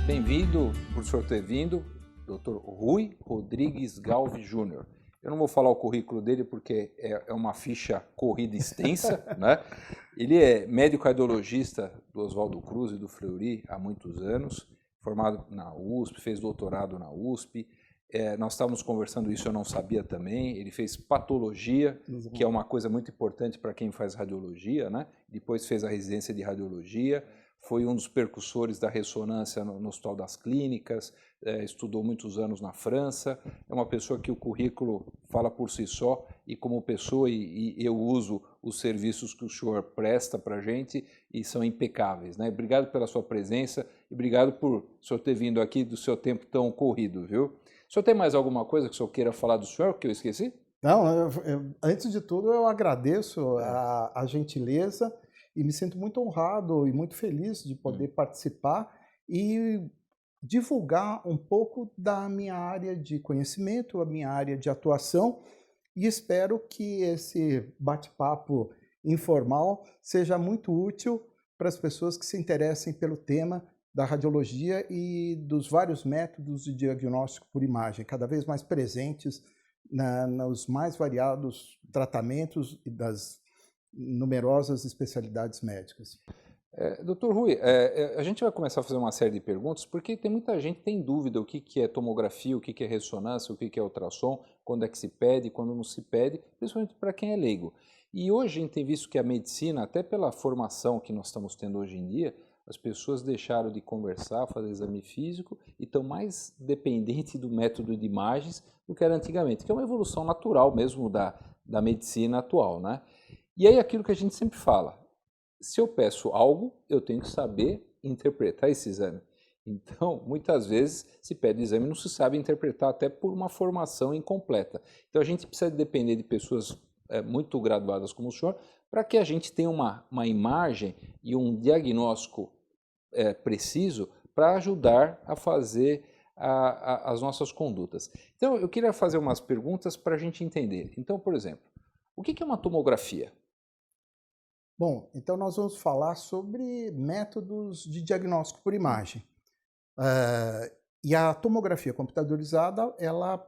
Bem-vindo, por senhor ter vindo, Dr. Rui Rodrigues Galve Júnior. Eu não vou falar o currículo dele porque é uma ficha corrida extensa, né? Ele é médico cardiologista do Oswaldo Cruz e do Fleury há muitos anos, formado na USP, fez doutorado na USP. Nós estávamos conversando isso, eu não sabia também. Ele fez patologia, que é uma coisa muito importante para quem faz radiologia, né? Depois fez a residência de radiologia. Foi um dos percussores da ressonância no Hospital das Clínicas, estudou muitos anos na França, é uma pessoa que o currículo fala por si só, e como pessoa, e eu uso os serviços que o senhor presta para a gente, e são impecáveis, né? Obrigado pela sua presença, e obrigado por o senhor ter vindo aqui do seu tempo tão corrido, viu? O senhor tem mais alguma coisa que o senhor queira falar do senhor, que eu esqueci? Não, antes de tudo eu agradeço a gentileza e me sinto muito honrado e muito feliz de poder participar e divulgar um pouco da minha área de conhecimento, a minha área de atuação, e espero que esse bate-papo informal seja muito útil para as pessoas que se interessem pelo tema da radiologia e dos vários métodos de diagnóstico por imagem, cada vez mais presentes nos mais variados tratamentos e das numerosas especialidades médicas. Doutor Rui, a gente vai começar a fazer uma série de perguntas, porque tem muita gente que tem dúvida o que é tomografia, o que é ressonância, o que é ultrassom, quando é que se pede, quando não se pede, principalmente para quem é leigo. E hoje a gente tem visto que a medicina, até pela formação que nós estamos tendo hoje em dia, as pessoas deixaram de conversar, fazer exame físico e estão mais dependentes do método de imagens do que era antigamente, que é uma evolução natural mesmo da medicina atual, né? E aí aquilo que a gente sempre fala, se eu peço algo, eu tenho que saber interpretar esse exame. Então, muitas vezes, se pede exame e não se sabe interpretar, até por uma formação incompleta. Então, a gente precisa depender de pessoas muito graduadas como o senhor, para que a gente tenha uma imagem e um diagnóstico preciso para ajudar a fazer as nossas condutas. Então, eu queria fazer umas perguntas para a gente entender. Então, por exemplo, o que é uma tomografia? Bom, então nós vamos falar sobre métodos de diagnóstico por imagem. E a tomografia computadorizada, ela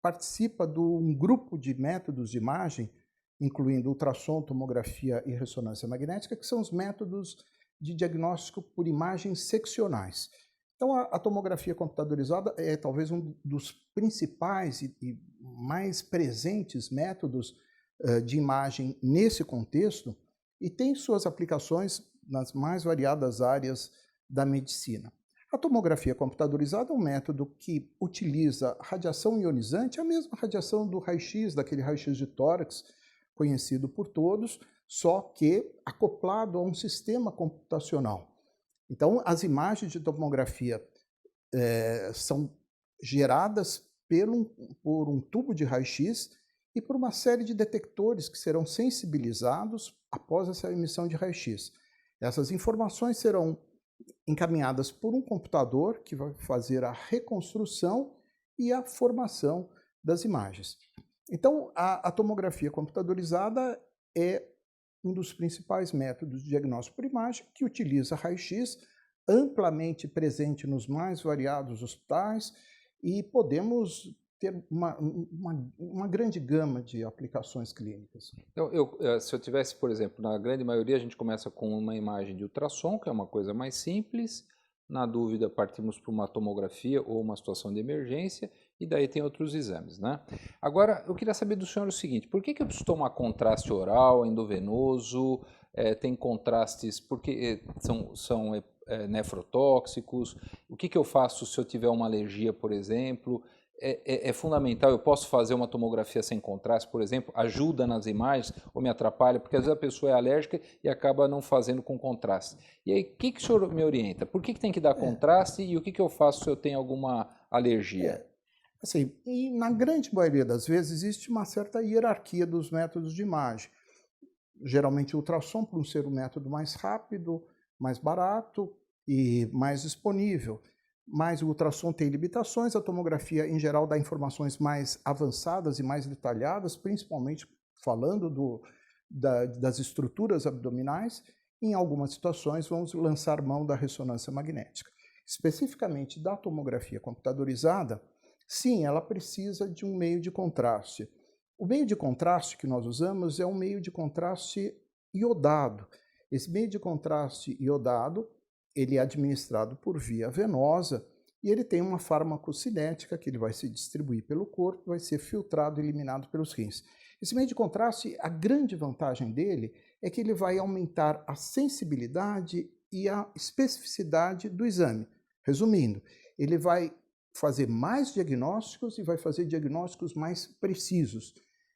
participa de um grupo de métodos de imagem, incluindo ultrassom, tomografia e ressonância magnética, que são os métodos de diagnóstico por imagens seccionais. Então, a tomografia computadorizada é talvez um dos principais e mais presentes métodos de imagem nesse contexto, e tem suas aplicações nas mais variadas áreas da medicina. A tomografia computadorizada é um método que utiliza radiação ionizante, a mesma radiação do raio-x, daquele raio-x de tórax, conhecido por todos, só que acoplado a um sistema computacional. Então, as imagens de tomografia são geradas por um tubo de raio-x e por uma série de detectores que serão sensibilizados após essa emissão de raio-x. Essas informações serão encaminhadas por um computador que vai fazer a reconstrução e a formação das imagens. Então, a tomografia computadorizada é um dos principais métodos de diagnóstico por imagem que utiliza raio-x, amplamente presente nos mais variados hospitais, e podemos ter uma grande gama de aplicações clínicas. Então, se eu tivesse, por exemplo, na grande maioria a gente começa com uma imagem de ultrassom, que é uma coisa mais simples, na dúvida partimos para uma tomografia ou uma situação de emergência, e daí tem outros exames, né? Agora, eu queria saber do senhor o seguinte, por que eu preciso tomar contraste oral, endovenoso, tem contrastes, porque são nefrotóxicos, o que eu faço se eu tiver uma alergia, por exemplo? É fundamental, eu posso fazer uma tomografia sem contraste, por exemplo, ajuda nas imagens ou me atrapalha, porque às vezes a pessoa é alérgica e acaba não fazendo com contraste. E aí, o que o senhor me orienta? Por que tem que dar contraste e o que eu faço se eu tenho alguma alergia? Assim, e na grande maioria das vezes existe uma certa hierarquia dos métodos de imagem. Geralmente o ultrassom, por ser um método mais rápido, mais barato e mais disponível. Mas o ultrassom tem limitações, a tomografia em geral dá informações mais avançadas e mais detalhadas, principalmente falando das estruturas abdominais. Em algumas situações vamos lançar mão da ressonância magnética. especificamente da tomografia computadorizada, sim, ela precisa de um meio de contraste. O meio de contraste que nós usamos é um meio de contraste iodado. Esse meio de contraste iodado, ele é administrado por via venosa e ele tem uma farmacocinética que ele vai se distribuir pelo corpo, vai ser filtrado e eliminado pelos rins. Esse meio de contraste, a grande vantagem dele é que ele vai aumentar a sensibilidade e a especificidade do exame. Resumindo, ele vai fazer mais diagnósticos e vai fazer diagnósticos mais precisos.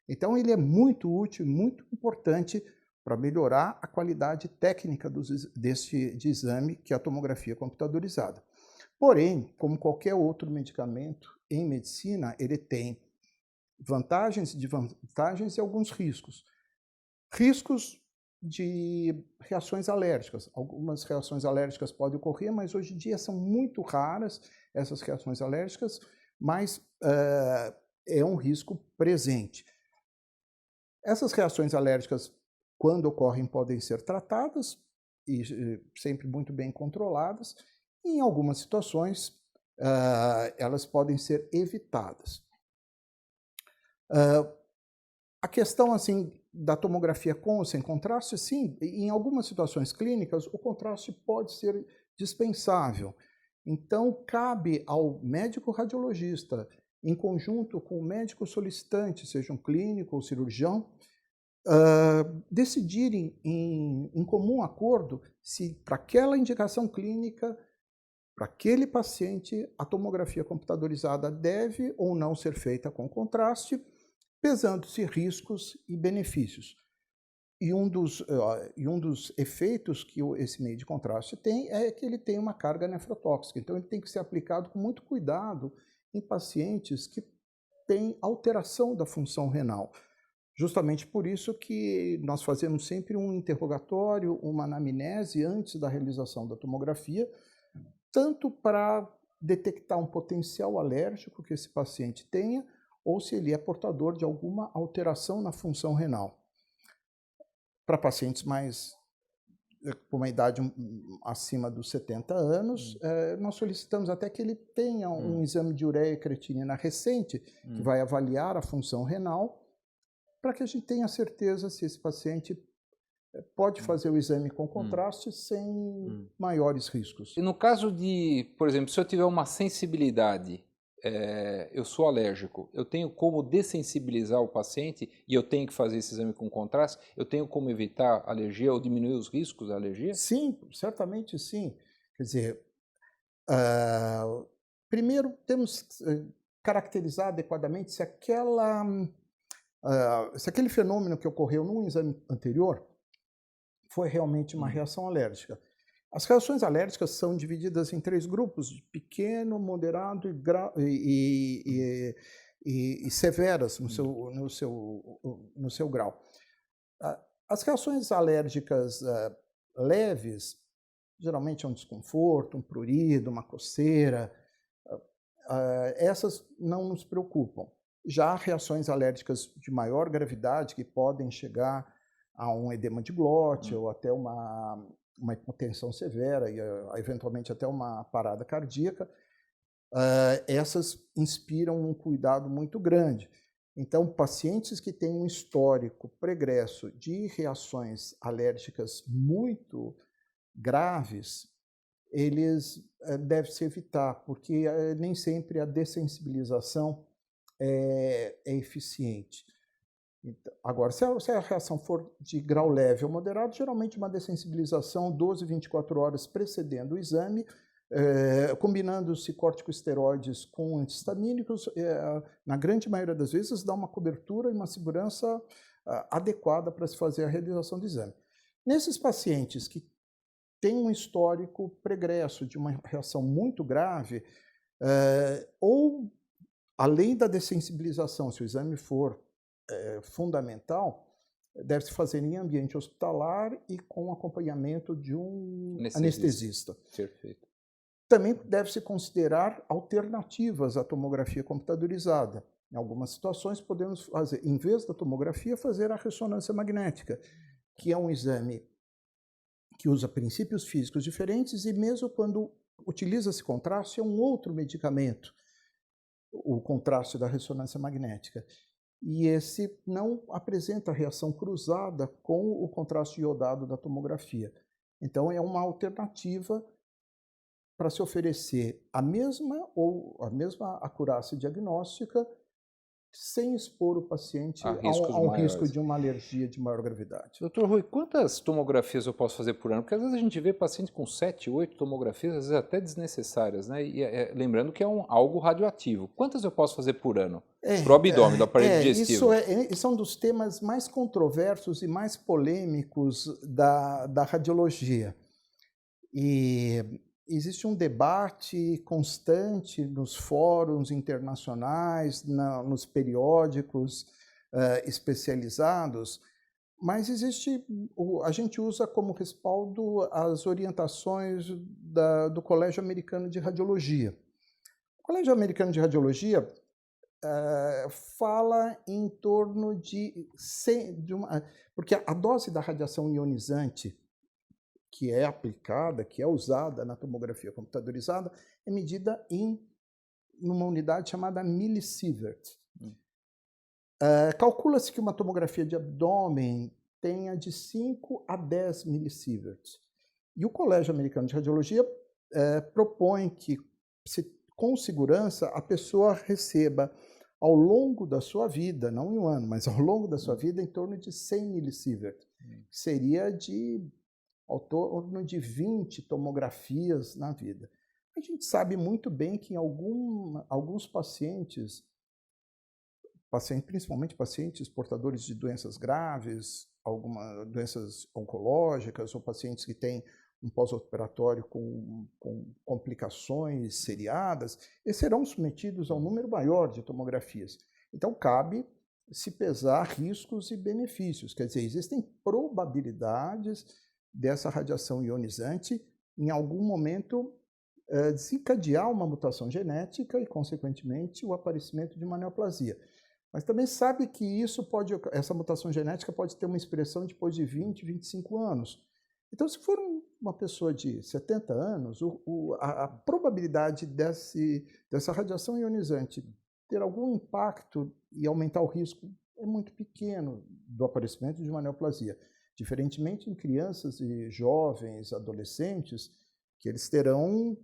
Então, ele é muito útil, muito importante para melhorar a qualidade técnica de exame, que é a tomografia computadorizada. Porém, como qualquer outro medicamento em medicina, ele tem vantagens e desvantagens e alguns riscos. Riscos de reações alérgicas. Algumas reações alérgicas podem ocorrer, mas hoje em dia são muito raras essas reações alérgicas, mas é um risco presente. Essas reações alérgicas, quando ocorrem, podem ser tratadas e sempre muito bem controladas. Em algumas situações, elas podem ser evitadas. A questão assim da tomografia com ou sem contraste, sim, em algumas situações clínicas, o contraste pode ser dispensável. Então, cabe ao médico radiologista, em conjunto com o médico solicitante, seja um clínico ou cirurgião, decidirem em comum acordo se para aquela indicação clínica, para aquele paciente, a tomografia computadorizada deve ou não ser feita com contraste, pesando-se riscos e benefícios. E um dos efeitos que esse meio de contraste tem é que ele tem uma carga nefrotóxica. Então, ele tem que ser aplicado com muito cuidado em pacientes que têm alteração da função renal. Justamente por isso que nós fazemos sempre um interrogatório, uma anamnese antes da realização da tomografia, tanto para detectar um potencial alérgico que esse paciente tenha, ou se ele é portador de alguma alteração na função renal. Para pacientes com uma idade acima dos 70 anos, nós solicitamos até que ele tenha um exame de ureia e creatinina recente, que vai avaliar a função renal, para que a gente tenha certeza se esse paciente pode fazer o exame com contraste sem maiores riscos. E no caso de, por exemplo, se eu tiver uma sensibilidade, eu sou alérgico, eu tenho como dessensibilizar o paciente e eu tenho que fazer esse exame com contraste? Eu tenho como evitar alergia ou diminuir os riscos da alergia? Sim, certamente sim. Quer dizer, primeiro temos que caracterizar adequadamente se aquele fenômeno que ocorreu num exame anterior foi realmente uma reação alérgica. As reações alérgicas são divididas em 3 grupos, de pequeno, moderado e severas no seu grau. As reações alérgicas leves, geralmente é um desconforto, um prurido, uma coceira, essas não nos preocupam. Já reações alérgicas de maior gravidade, que podem chegar a um edema de glote ou até uma hipotensão severa e eventualmente até uma parada cardíaca, essas inspiram um cuidado muito grande. Então, pacientes que têm um histórico pregresso de reações alérgicas muito graves, eles devem se evitar, porque nem sempre a dessensibilização é eficiente. Agora, se a reação for de grau leve ou moderado, geralmente uma dessensibilização 12, 24 horas precedendo o exame, combinando-se corticosteroides com antihistamínicos, na grande maioria das vezes dá uma cobertura e uma segurança adequada para se fazer a realização do exame. Nesses pacientes que têm um histórico pregresso de uma reação muito grave, ou além da dessensibilização, se o exame for fundamental, deve-se fazer em ambiente hospitalar e com acompanhamento de um anestesista. Perfeito. Também deve-se considerar alternativas à tomografia computadorizada. Em algumas situações, podemos fazer, em vez da tomografia, fazer a ressonância magnética, que é um exame que usa princípios físicos diferentes e mesmo quando utiliza-se contraste, é um outro medicamento, o contraste da ressonância magnética. E esse não apresenta reação cruzada com o contraste iodado da tomografia. Então, é uma alternativa para se oferecer a mesma acurácia diagnóstica sem expor o paciente Há riscos a um risco maiores. de uma alergia de maior gravidade. Doutor Rui, quantas tomografias eu posso fazer por ano? Porque às vezes a gente vê paciente com 7, 8 tomografias, às vezes até desnecessárias, né? E lembrando que é algo radioativo. Quantas eu posso fazer por ano? Para o abdômen, do aparelho digestivo? Isso é um dos temas mais controversos e mais polêmicos da radiologia. E existe um debate constante nos fóruns internacionais, nos periódicos especializados, mas a gente usa como respaldo as orientações do Colégio Americano de Radiologia. O Colégio Americano de Radiologia fala em torno porque a dose da radiação ionizante que é aplicada, que é usada na tomografia computadorizada, é medida numa unidade chamada millisievert. Calcula-se que uma tomografia de abdômen tenha de 5 a 10 millisieverts. E o Colégio Americano de Radiologia propõe que, com segurança, a pessoa receba ao longo da sua vida, não em um ano, mas ao longo da sua vida, em torno de 100 millisieverts. Seria ao torno de 20 tomografias na vida. A gente sabe muito bem que em alguns pacientes, principalmente pacientes portadores de doenças graves, algumas doenças oncológicas ou pacientes que têm um pós-operatório com complicações seriadas, eles serão submetidos a um número maior de tomografias. Então, cabe se pesar riscos e benefícios. Quer dizer, existem probabilidades dessa radiação ionizante, em algum momento, desencadear uma mutação genética e, consequentemente, o aparecimento de uma neoplasia. Mas também sabe que essa mutação genética pode ter uma expressão depois de 20, 25 anos. Então, se for uma pessoa de 70 anos, a probabilidade dessa radiação ionizante ter algum impacto e aumentar o risco é muito pequeno do aparecimento de uma neoplasia. Diferentemente em crianças e jovens, adolescentes, que eles terão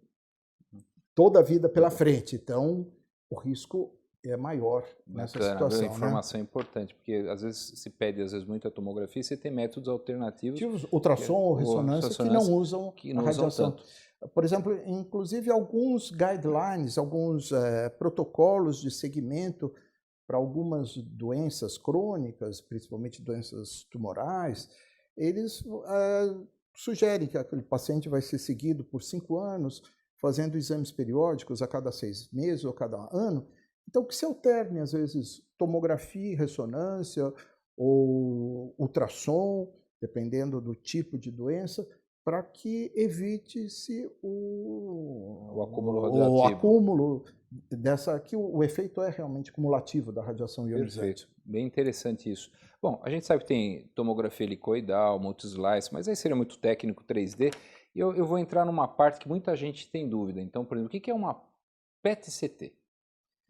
toda a vida pela frente. Então, o risco é maior nessa situação. A informação é importante, porque às vezes se pede muita tomografia e você tem métodos alternativos. Ultrassom ou ressonância que não usam a radiação. Tanto. Por exemplo, inclusive alguns guidelines, alguns protocolos de segmento para algumas doenças crônicas, principalmente doenças tumorais, eles sugerem que aquele paciente vai ser seguido por 5 anos, fazendo exames periódicos a cada 6 meses ou a cada ano. Então, que se alterne, às vezes, tomografia, ressonância ou ultrassom, dependendo do tipo de doença, para que evite-se o acúmulo radioativo. O acúmulo que o efeito é realmente cumulativo da radiação ionizante. Perfeito. Bem interessante isso. Bom, a gente sabe que tem tomografia helicoidal, multislice, mas aí seria muito técnico 3D. E eu vou entrar numa parte que muita gente tem dúvida. Então, por exemplo, o que é uma PET-CT?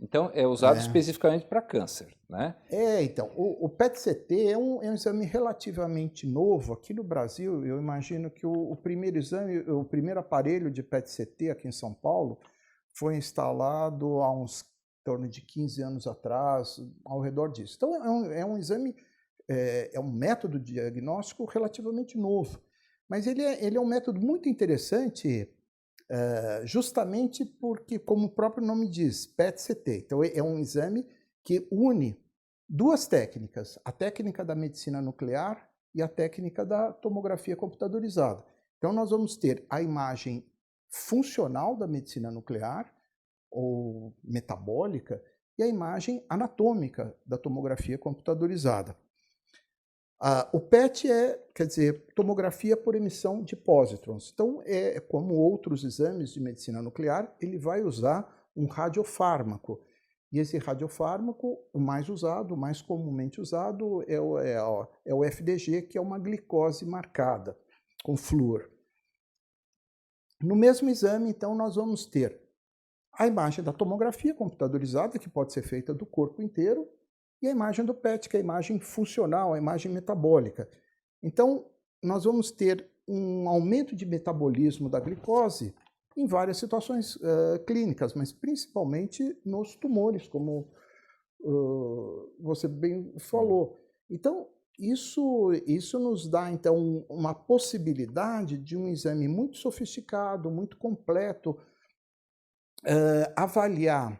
Então, é usado especificamente para câncer, né? Então, o PET-CT é um exame relativamente novo. Aqui no Brasil, eu imagino que o primeiro aparelho de PET-CT aqui em São Paulo foi instalado há uns em torno de 15 anos atrás, ao redor disso. Então, é um exame, é um método de diagnóstico relativamente novo. Mas ele é um método muito interessante, justamente porque, como o próprio nome diz, PET-CT. Então, é um exame que une duas técnicas, a técnica da medicina nuclear e a técnica da tomografia computadorizada. Então, nós vamos ter a imagem funcional da medicina nuclear ou metabólica e a imagem anatômica da tomografia computadorizada. O PET quer dizer, tomografia por emissão de pósitrons. Então, como outros exames de medicina nuclear, ele vai usar um radiofármaco. E esse radiofármaco, o mais usado, o mais comumente usado, é o FDG, que é uma glicose marcada com flúor. No mesmo exame, então, nós vamos ter a imagem da tomografia computadorizada, que pode ser feita do corpo inteiro, e a imagem do PET, que é a imagem funcional, a imagem metabólica. Então, nós vamos ter um aumento de metabolismo da glicose em várias situações clínicas, mas principalmente nos tumores, como você bem falou. Então, isso nos dá, então, uma possibilidade de um exame muito sofisticado, muito completo, avaliar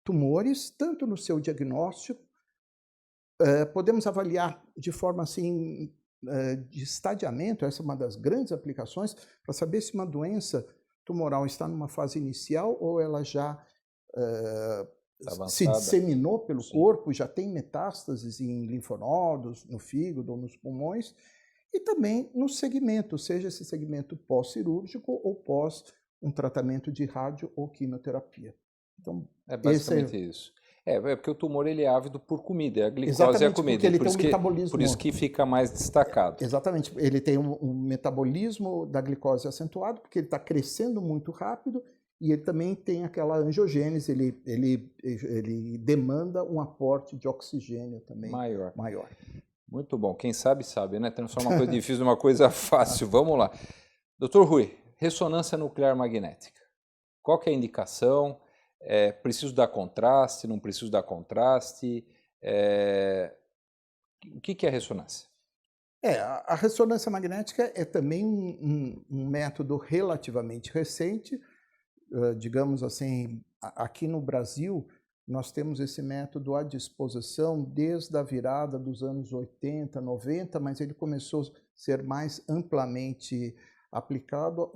tumores, tanto no seu diagnóstico, podemos avaliar de forma assim, de estadiamento, essa é uma das grandes aplicações, para saber se uma doença tumoral está numa fase inicial ou ela já se disseminou pelo corpo, já tem metástases em linfonodos, no fígado ou nos pulmões, e também no segmento, seja esse segmento pós-cirúrgico ou pós um tratamento de rádio ou quimioterapia. Então, é basicamente isso. É porque o tumor ele é ávido por comida, a glicose exatamente, é a comida. Porque ele tem um metabolismo. Por isso que fica mais destacado. Exatamente, ele tem um metabolismo da glicose acentuado, porque ele está crescendo muito rápido e ele também tem aquela angiogênese, ele demanda um aporte de oxigênio também maior. Muito bom, quem sabe, sabe, né? Transforma uma coisa difícil numa coisa fácil. Vamos lá. Dr. Rui, ressonância nuclear magnética. Qual que é a indicação? Preciso dar contraste? Não preciso dar contraste? O que é ressonância? A ressonância magnética é também um método relativamente recente. Digamos assim, aqui no Brasil, nós temos esse método à disposição desde a virada dos anos 80, 90, mas ele começou a ser mais amplamente aplicado.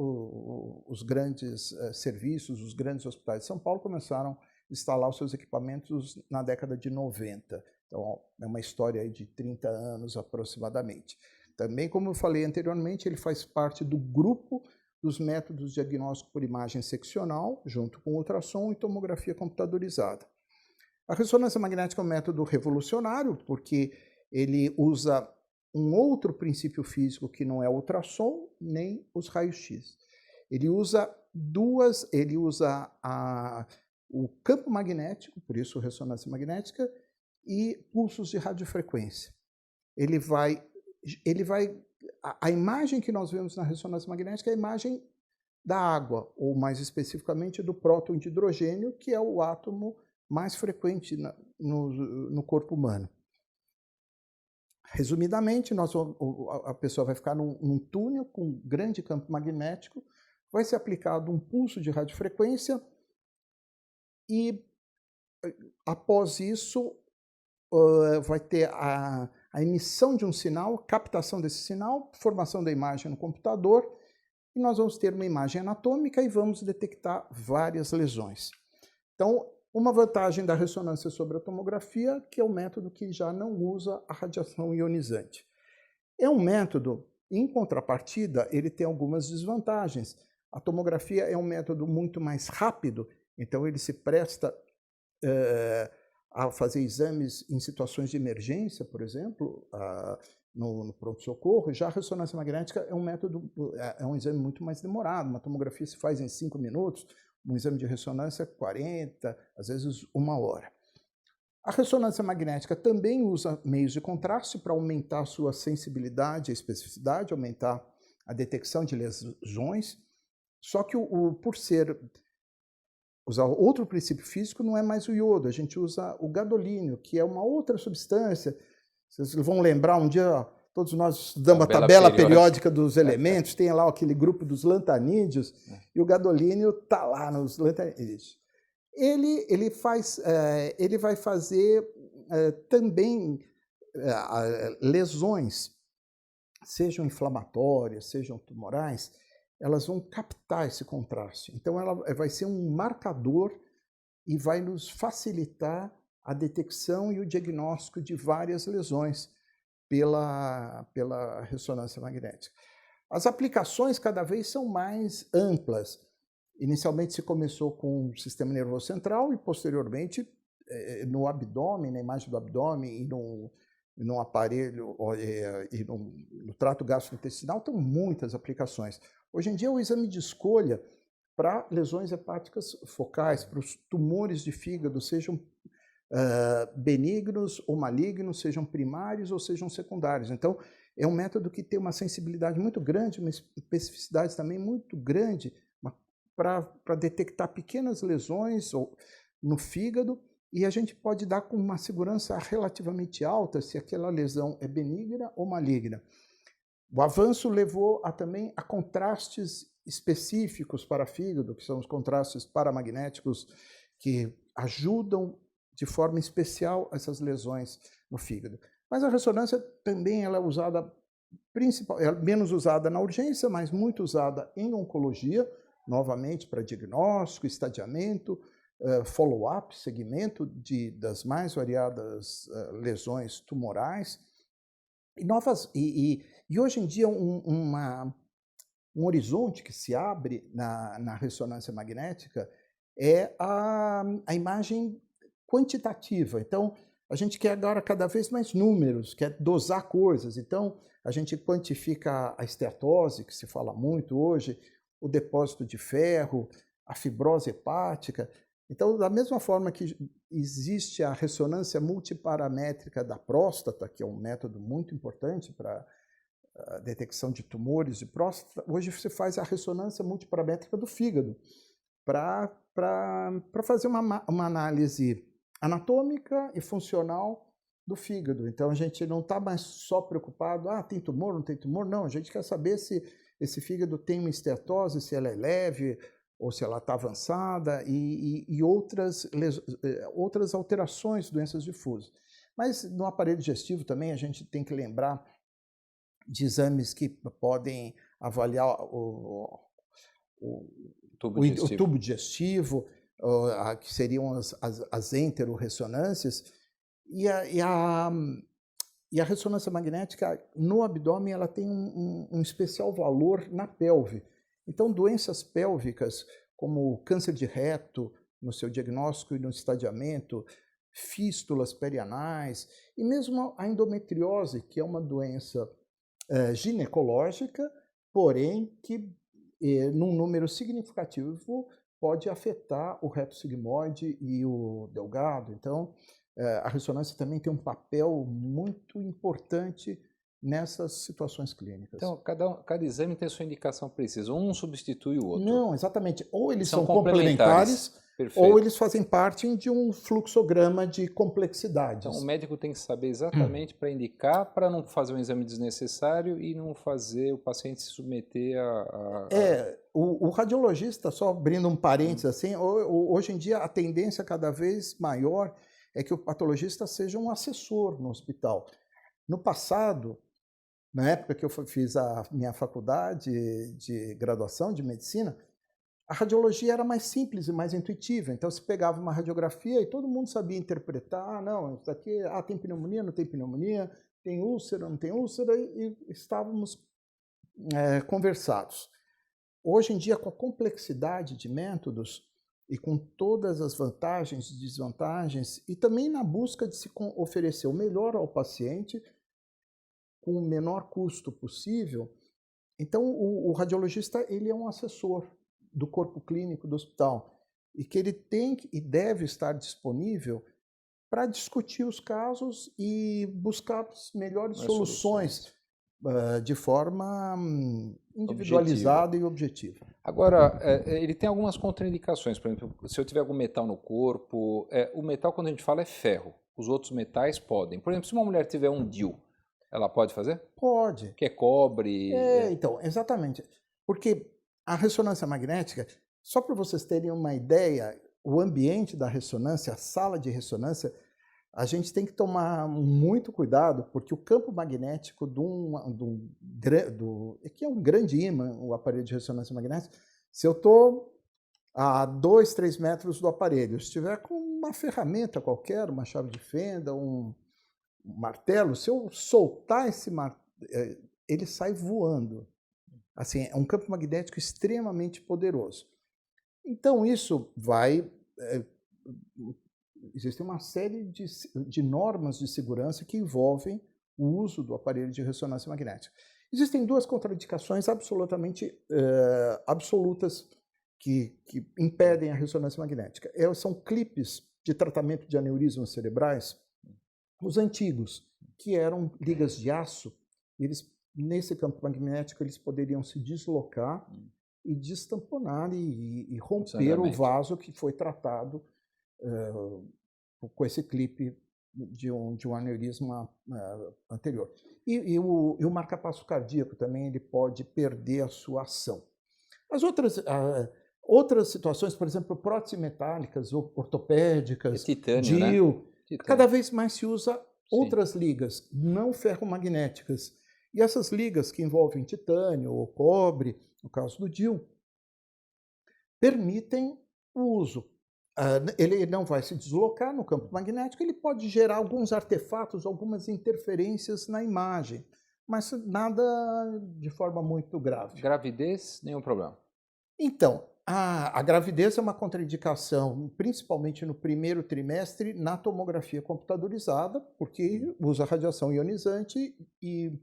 Os grandes serviços, os grandes hospitais de São Paulo começaram a instalar os seus equipamentos na década de 90. Então, é uma história aí de 30 anos aproximadamente. Também, como eu falei anteriormente, ele faz parte do grupo dos métodos de diagnóstico por imagem seccional, junto com ultrassom e tomografia computadorizada. A ressonância magnética é um método revolucionário, porque ele usa um outro princípio físico que não é o ultrassom nem os raios-x. Ele usa o campo magnético, por isso ressonância magnética, e pulsos de radiofrequência. A imagem que nós vemos na ressonância magnética é a imagem da água, ou mais especificamente do próton de hidrogênio, que é o átomo mais frequente no corpo humano. Resumidamente, a pessoa vai ficar num túnel com grande campo magnético, vai ser aplicado um pulso de radiofrequência e, após isso, vai ter a emissão de um sinal, captação desse sinal, formação da imagem no computador, e nós vamos ter uma imagem anatômica e vamos detectar várias lesões. Então, uma vantagem da ressonância sobre a tomografia, que é um método que já não usa a radiação ionizante. É um método, em contrapartida, ele tem algumas desvantagens. A tomografia é um método muito mais rápido, então ele se presta a fazer exames em situações de emergência, por exemplo, no pronto-socorro. Já a ressonância magnética é um exame muito mais demorado. Uma tomografia se faz em 5 minutos, um exame de ressonância 40, às vezes 1 hora. A ressonância magnética também usa meios de contraste para aumentar a sua sensibilidade e especificidade, aumentar a detecção de lesões, só que por usar outro princípio físico, não é mais o iodo, a gente usa o gadolínio, que é uma outra substância. Vocês vão lembrar, um dia todos nós estudamos a tabela periódica dos elementos, tem lá aquele grupo dos lantanídeos, e o gadolínio está lá nos lantanídeos. Ele vai fazer também lesões, sejam inflamatórias, sejam tumorais, elas vão captar esse contraste. Então, ela vai ser um marcador e vai nos facilitar a detecção e o diagnóstico de várias lesões pela ressonância magnética. As aplicações cada vez são mais amplas. Inicialmente se começou com o sistema nervoso central e posteriormente no abdômen, na imagem do abdômen e no aparelho e no trato gastrointestinal, tem muitas aplicações. Hoje em dia, o exame de escolha para lesões hepáticas focais, para os tumores de fígado, sejam benignos ou malignos, sejam primários ou sejam secundários. Então, é um método que tem uma sensibilidade muito grande, uma especificidade também muito grande para detectar pequenas lesões no fígado, e a gente pode dar com uma segurança relativamente alta se aquela lesão é benigna ou maligna. O avanço levou também a contrastes específicos para fígado, que são os contrastes paramagnéticos, que ajudam de forma especial essas lesões no fígado. Mas a ressonância também ela é usada, é menos usada na urgência, mas muito usada em oncologia, novamente para diagnóstico, estadiamento, follow-up, segmento das mais variadas lesões tumorais. E hoje em dia um horizonte que se abre na ressonância magnética é a imagem quantitativa. Então, a gente quer agora cada vez mais números, quer dosar coisas. Então, a gente quantifica a esteatose, que se fala muito hoje, o depósito de ferro, a fibrose hepática. Então, da mesma forma que existe a ressonância multiparamétrica da próstata, que é um método muito importante para a detecção de tumores de próstata, hoje você faz a ressonância multiparamétrica do fígado para fazer uma análise anatômica e funcional do fígado. Então, a gente não está mais só preocupado, tem tumor, não tem tumor, não. A gente quer saber se esse fígado tem uma esteatose, se ela é leve ou se ela está avançada e outras alterações, doenças difusas. Mas no aparelho digestivo também a gente tem que lembrar de exames que podem avaliar o tubo digestivo, que seriam as enteroressonâncias, e a ressonância magnética no abdômen ela tem um especial valor na pelve. Então, doenças pélvicas, como câncer de reto, no seu diagnóstico e no estadiamento, fístulas perianais, e mesmo a endometriose, que é uma doença ginecológica, porém que, num número significativo, pode afetar o reto sigmoide e o delgado. Então, a ressonância também tem um papel muito importante nessas situações clínicas. Então, cada exame tem sua indicação precisa. Um substitui o outro. Não, exatamente. Ou eles são complementares, ou eles fazem parte de um fluxograma de complexidades. Então, o médico tem que saber exatamente para indicar, para não fazer um exame desnecessário e não fazer o paciente se submeter o radiologista, só abrindo um parênteses assim, hoje em dia a tendência cada vez maior é que o patologista seja um assessor no hospital. No passado, na época que eu fiz a minha faculdade de graduação de medicina, a radiologia era mais simples e mais intuitiva. Então, se pegava uma radiografia e todo mundo sabia interpretar, não, isso aqui tem pneumonia, não tem pneumonia, tem úlcera, não tem úlcera, e estávamos conversados. Hoje em dia, com a complexidade de métodos e com todas as vantagens e desvantagens, e também na busca de se oferecer o melhor ao paciente, com o menor custo possível, então o radiologista ele é um assessor do corpo clínico do hospital e que ele tem e deve estar disponível para discutir os casos e buscar as melhores soluções de forma individualizada e objetiva. Agora, ele tem algumas contraindicações. Por exemplo, se eu tiver algum metal no corpo, o metal, quando a gente fala, é ferro. Os outros metais podem. Por exemplo, se uma mulher tiver um DIU, ela pode fazer? Pode. Que é cobre? Então, exatamente. Porque a ressonância magnética, só para vocês terem uma ideia, o ambiente da ressonância, a sala de ressonância, a gente tem que tomar muito cuidado, porque o campo magnético que é um grande ímã, o aparelho de ressonância magnética, se eu estou a 2, 3 metros do aparelho, se estiver com uma ferramenta qualquer, uma chave de fenda, um martelo, se eu soltar esse martelo, ele sai voando. Assim, é um campo magnético extremamente poderoso. Então, isso vai Existem uma série de normas de segurança que envolvem o uso do aparelho de ressonância magnética. Existem duas contraindicações absolutamente absolutas que impedem a ressonância magnética. São clipes de tratamento de aneurismas cerebrais, os antigos, que eram ligas de aço, nesse campo magnético eles poderiam se deslocar e destamponar e romper o vaso que foi tratado com esse clipe de um aneurisma anterior. E o marca-passo cardíaco também ele pode perder a sua ação. As outras situações, por exemplo, próteses metálicas, ortopédicas, titânio, DIU, né? cada vez mais se usa outras ligas não ferromagnéticas. E essas ligas que envolvem titânio ou cobre, no caso do DIU, permitem o uso. Ele não vai se deslocar no campo magnético, ele pode gerar alguns artefatos, algumas interferências na imagem, mas nada de forma muito grave. Gravidez, nenhum problema. Então, a gravidez é uma contraindicação, principalmente no primeiro trimestre, na tomografia computadorizada, porque usa radiação ionizante e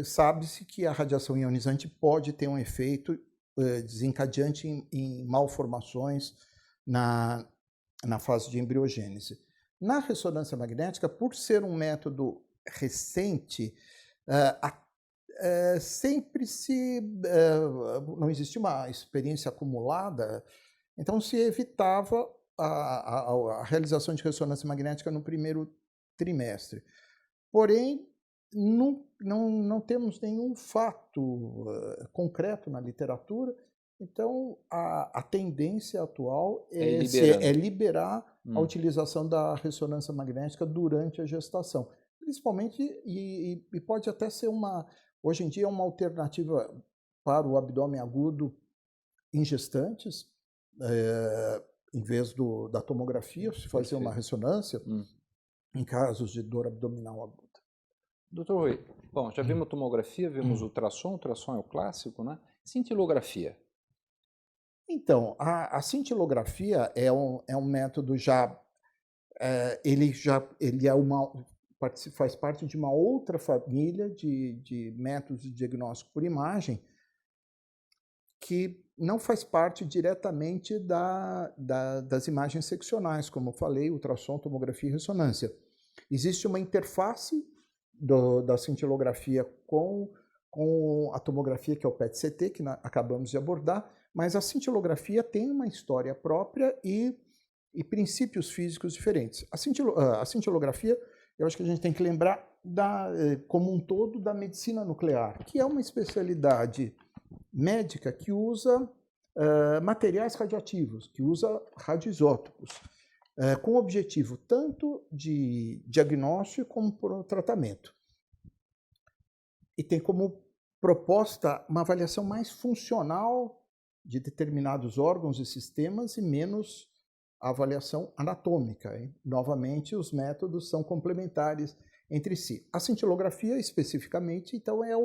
sabe-se que a radiação ionizante pode ter um efeito desencadeante em malformações na fase de embriogênese. Na ressonância magnética, por ser um método recente, sempre não existe uma experiência acumulada, então se evitava a realização de ressonância magnética no primeiro trimestre. Porém, não temos nenhum fato concreto na literatura, então a tendência atual é liberar a utilização da ressonância magnética durante a gestação. Principalmente, e pode até ser hoje em dia, uma alternativa para o abdômen agudo em gestantes, em vez da tomografia, se fazer uma ressonância em casos de dor abdominal aguda. Doutor Rui, bom, já vimos tomografia, vimos ultrassom é o clássico, né? Cintilografia. Então, a cintilografia é um método ele faz parte de uma outra família de métodos de diagnóstico por imagem que não faz parte diretamente das imagens seccionais, como eu falei, ultrassom, tomografia e ressonância. Existe uma interface da cintilografia com a tomografia, que é o PET-CT, que acabamos de abordar, mas a cintilografia tem uma história própria e princípios físicos diferentes. A cintilografia, eu acho que a gente tem que lembrar como um todo da medicina nuclear, que é uma especialidade médica que usa materiais radioativos, que usa radioisótopos, com o objetivo tanto de diagnóstico como por tratamento. E tem como proposta uma avaliação mais funcional de determinados órgãos e sistemas e menos a avaliação anatômica. Hein? Novamente, os métodos são complementares entre si. A cintilografia, especificamente, então, é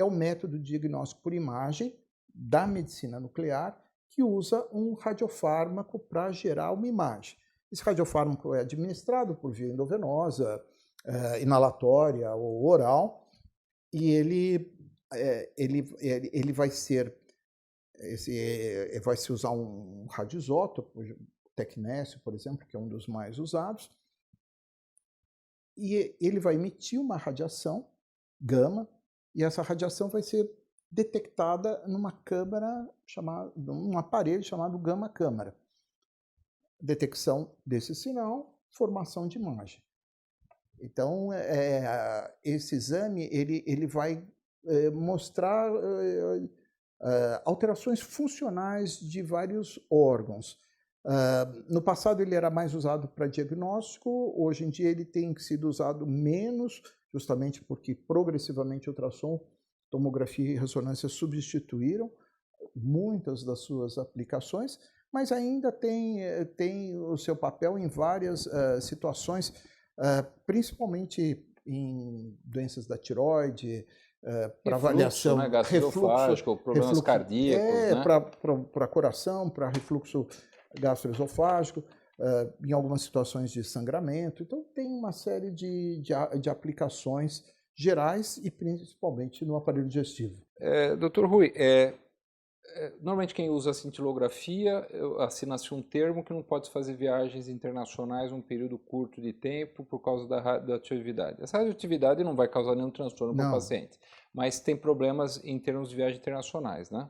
o método de diagnóstico por imagem da medicina nuclear que usa um radiofármaco para gerar uma imagem. Esse radiofármaco é administrado por via endovenosa, inalatória ou oral, e ele vai se usar um radioisótopo, tecnécio, por exemplo, que é um dos mais usados, e ele vai emitir uma radiação gama, e essa radiação vai ser detectada num aparelho chamado gama-câmara. Detecção desse sinal, formação de imagem. Então, esse exame ele vai mostrar alterações funcionais de vários órgãos. No passado ele era mais usado para diagnóstico, hoje em dia ele tem sido usado menos, justamente porque progressivamente ultrassom, tomografia e ressonância substituíram muitas das suas aplicações, mas ainda tem o seu papel em várias situações, principalmente em doenças da tireoide, para avaliação, né? Gastroesofágico, problemas cardíacos, né? Para coração, para refluxo gastroesofágico, em algumas situações de sangramento. Então, tem uma série de aplicações gerais e principalmente no aparelho digestivo. Dr. Rui, normalmente quem usa a cintilografia assina-se um termo que não pode fazer viagens internacionais um período curto de tempo por causa da radioatividade. Essa radioatividade não vai causar nenhum transtorno para o paciente, mas tem problemas em termos de viagens internacionais, né?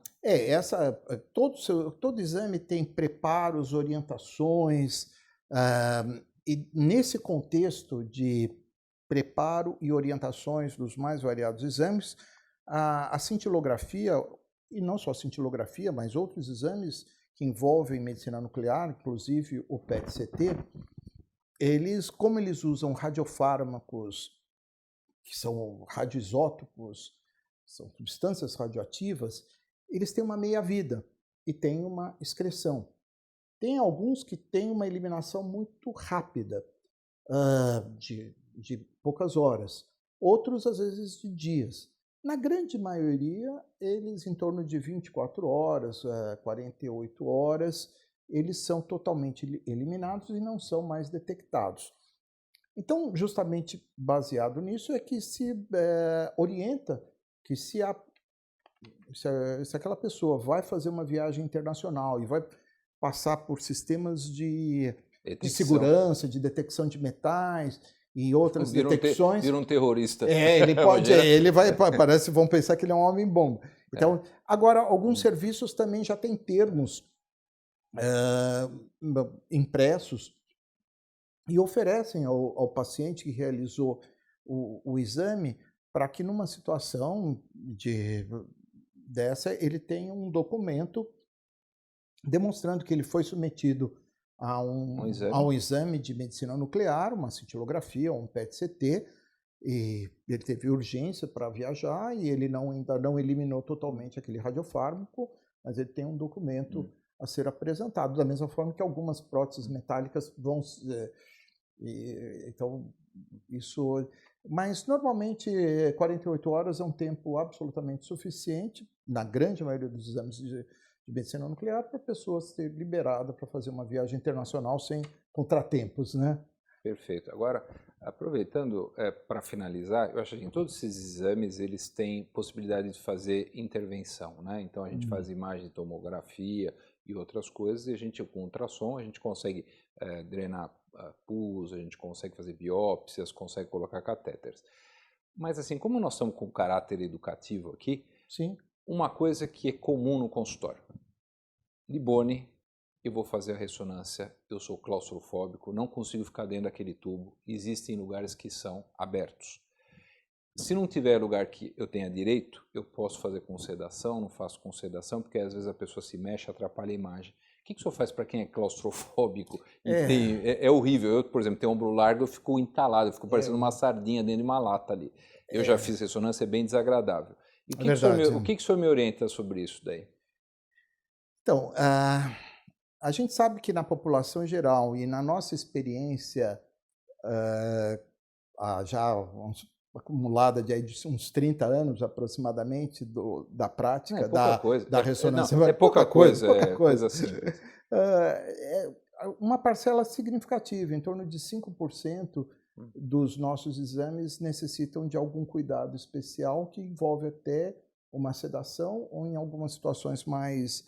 Todo exame tem preparos, orientações, e nesse contexto de preparo e orientações dos mais variados exames, a cintilografia, e não só a cintilografia, mas outros exames que envolvem medicina nuclear, inclusive o PET-CT, como eles usam radiofármacos, que são radioisótopos, são substâncias radioativas, eles têm uma meia-vida e têm uma excreção. Tem alguns que têm uma eliminação muito rápida, de poucas horas. Outros, às vezes, de dias. Na grande maioria, eles em torno de 24 horas, 48 horas, eles são totalmente eliminados e não são mais detectados. Então, justamente baseado nisso, é que se orienta que se aquela pessoa vai fazer uma viagem internacional e vai passar por sistemas de segurança, de detecção de metais e outras detecções. Vira um terrorista. Ele pode, vão pensar que ele é um homem-bomba. Então, agora, alguns serviços também já têm termos impressos e oferecem ao paciente que realizou o exame para que numa situação dessa ele tenha um documento demonstrando que ele foi submetido a um exame de medicina nuclear, uma cintilografia, um PET-CT, e ele teve urgência para viajar e ele ainda não eliminou totalmente aquele radiofármaco, mas ele tem um documento a ser apresentado, da mesma forma que algumas próteses metálicas vão... então, isso... Mas, normalmente, 48 horas é um tempo absolutamente suficiente, na grande maioria dos exames de medicina nuclear, para a pessoa ser liberada para fazer uma viagem internacional sem contratempos, né? Perfeito. Agora, aproveitando para finalizar, eu acho que todos esses exames eles têm possibilidade de fazer intervenção, né? Então a gente faz imagem de tomografia e outras coisas, e a gente com ultrassom a gente consegue drenar pus, a gente consegue fazer biópsias, consegue colocar catéteres. Mas assim, como nós estamos com caráter educativo aqui, sim, uma coisa que é comum no consultório. Libone, eu vou fazer a ressonância, eu sou claustrofóbico, não consigo ficar dentro daquele tubo, existem lugares que são abertos. Se não tiver lugar que eu tenha direito, eu posso fazer com sedação, não faço com sedação, porque às vezes a pessoa se mexe, atrapalha a imagem. O que o senhor faz para quem é claustrofóbico? É horrível. Eu, por exemplo, tenho ombro largo, eu fico entalado, eu fico parecendo uma sardinha dentro de uma lata ali. Eu já fiz ressonância, é bem desagradável. E o que o senhor me orienta sobre isso daí? Então, a gente sabe que na população geral e na nossa experiência já acumulada de uns 30 anos aproximadamente da prática da ressonância. É pouca coisa. Assim. Uma parcela significativa, em torno de 5% dos nossos exames necessitam de algum cuidado especial que envolve até uma sedação ou em algumas situações mais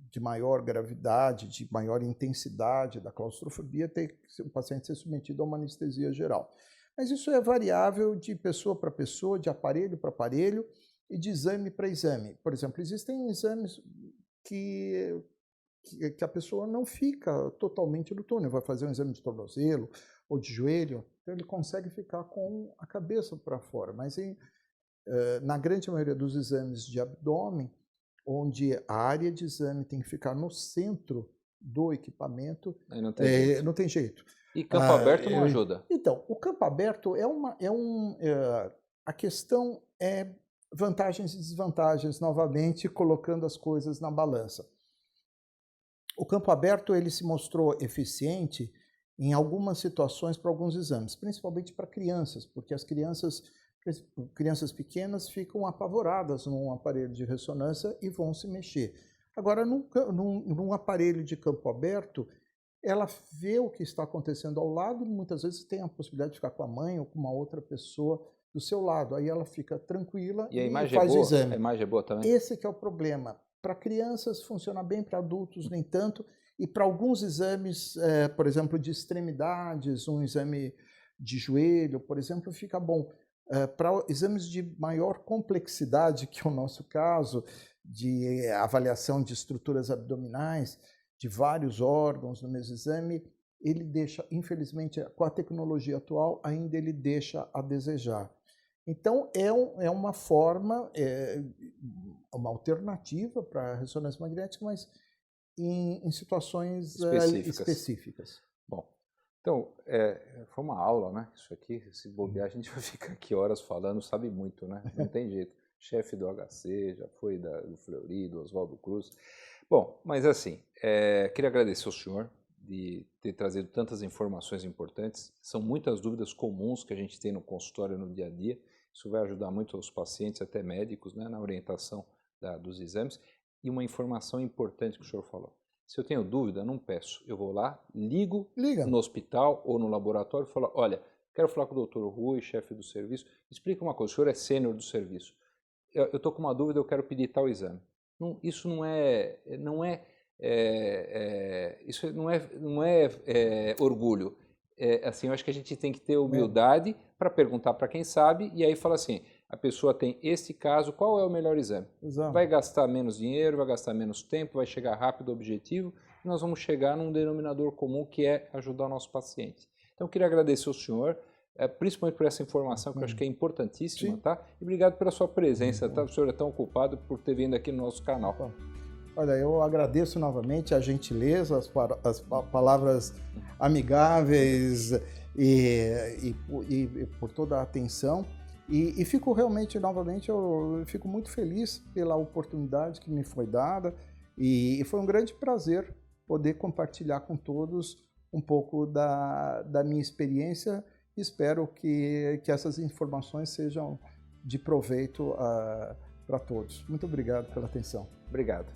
de maior gravidade, de maior intensidade da claustrofobia, o paciente ser submetido a uma anestesia geral. Mas isso é variável de pessoa para pessoa, de aparelho para aparelho e de exame para exame. Por exemplo, existem exames que a pessoa não fica totalmente no túnel, vai fazer um exame de tornozelo ou de joelho, então ele consegue ficar com a cabeça para fora. Mas na grande maioria dos exames de abdômen, onde a área de exame tem que ficar no centro do equipamento, não tem jeito. E campo aberto não ajuda? Então, o campo aberto a questão é vantagens e desvantagens, novamente colocando as coisas na balança. O campo aberto ele se mostrou eficiente em algumas situações para alguns exames, principalmente para crianças, porque as crianças pequenas ficam apavoradas num aparelho de ressonância e vão se mexer. Agora, num aparelho de campo aberto, ela vê o que está acontecendo ao lado e muitas vezes tem a possibilidade de ficar com a mãe ou com uma outra pessoa do seu lado. Aí ela fica tranquila E a e imagem é faz o boa? A exame. imagem é boa também? Esse que é o problema. Para crianças funciona bem, para adultos nem tanto. E para alguns exames, por exemplo, de extremidades, um exame de joelho, por exemplo, fica bom. Para exames de maior complexidade, que é o nosso caso, de avaliação de estruturas abdominais, de vários órgãos no mesmo exame, ele deixa, infelizmente, com a tecnologia atual, ainda ele deixa a desejar. Então, é uma forma, uma alternativa para a ressonância magnética, mas em situações específicas. Bom, então, foi uma aula, né? Isso aqui, se bobear, a gente vai ficar aqui horas falando, sabe muito, né? Não tem jeito. Chefe do HC, já foi do Fleury, do Oswaldo Cruz. Bom, mas assim, queria agradecer ao senhor de ter trazido tantas informações importantes. São muitas dúvidas comuns que a gente tem no consultório no dia a dia. Isso vai ajudar muito os pacientes, até médicos, né, na orientação dos exames. E uma informação importante que o senhor falou. Se eu tenho dúvida, não peço. Eu vou lá, ligo no hospital ou no laboratório e falo, olha, quero falar com o doutor Rui, chefe do serviço. Explica uma coisa, o senhor é sênior do serviço. Eu estou com uma dúvida, eu quero pedir tal exame. Isso não é orgulho. Assim, eu acho que a gente tem que ter humildade para perguntar para quem sabe e aí fala assim, a pessoa tem esse caso, qual é o melhor exame? Exato. Vai gastar menos dinheiro, vai gastar menos tempo, vai chegar rápido ao objetivo e nós vamos chegar num denominador comum que é ajudar o nosso paciente. Então, eu queria agradecer ao senhor, principalmente por essa informação que eu acho que é importantíssima, tá? E obrigado pela sua presença, tá? O senhor é tão ocupado por ter vindo aqui no nosso canal. Olha, eu agradeço novamente a gentileza, as palavras amigáveis e por toda a atenção. E fico realmente, novamente, eu fico muito feliz pela oportunidade que me foi dada e foi um grande prazer poder compartilhar com todos um pouco da minha experiência. Espero que essas informações sejam de proveito para todos. Muito obrigado pela atenção. Obrigado.